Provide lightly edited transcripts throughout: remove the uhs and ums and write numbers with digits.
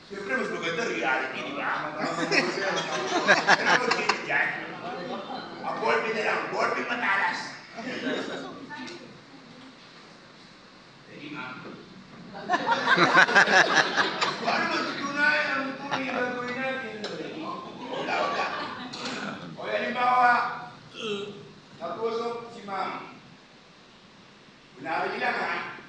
Siyempre, mas maganda reality, di ba? Pero mag-init dyan. Ang ballpen na lang, ballpen matalas. Hindi, ma'am. Paano magtutunayan ang tunay na gawin natin? Wala. O halimbawa, natusok si ma'am. Kunwari lang ha.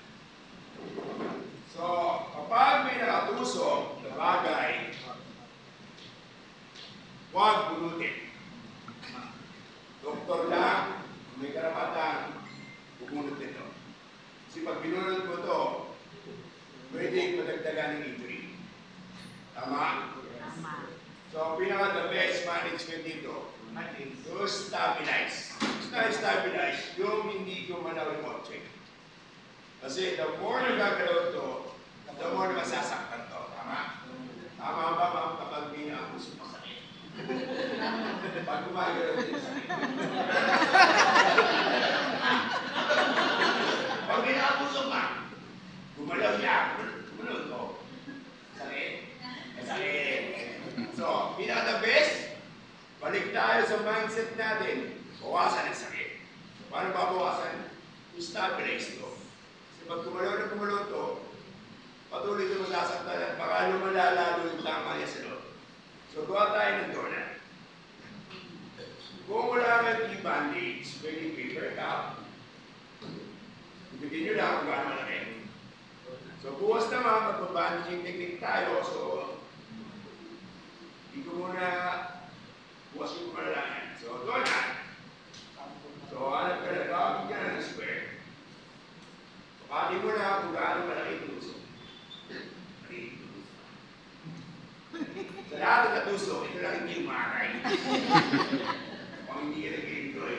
So, kapag may nakatusok na bagay, huwag bunutin. Doktor lang, may karapatan, bumunot nito. Kasi pag binunot mo ito, pwede madagdagan ng injury. Tama? So, pinaka the best management dito, to stabilize. Stabilize, yung hindi gumalaw yung object. Kasi the more nagagalaw ito, the more masasaktan ito. Tama? Tama ba, ma'am, kapag may nakapuso masakit? Pag gumagalaw ito, sakit. Pag may nakapuso, ma'am, gumalaw siya, gumunod ko. Sakit. Masakit. So, pinaka the best, balik tayo sa mindset natin. Bawasan ang sakit. Paano babawasan? To stabilize ito. Pag kumalaw ito, patuloy ito masasaktan at baka lumalalo yung tama niya sa loob. So, gawa tayo ng donut. Kung wala kang i-bandage, pwedeng paper cup. Ibigin nyo lang kung gaano malaki. So, bukas naman, magbabandaging technique tayo. So, hindi ko muna bukas yung kumalalangan. So, donut. So, hanap ka na, gawin ka na ng square. Pati mo na kung gaano malaki tusok. Sa lahat ng katusok, ito lang hindi umakay. Kung hindi ka nag-enjoy.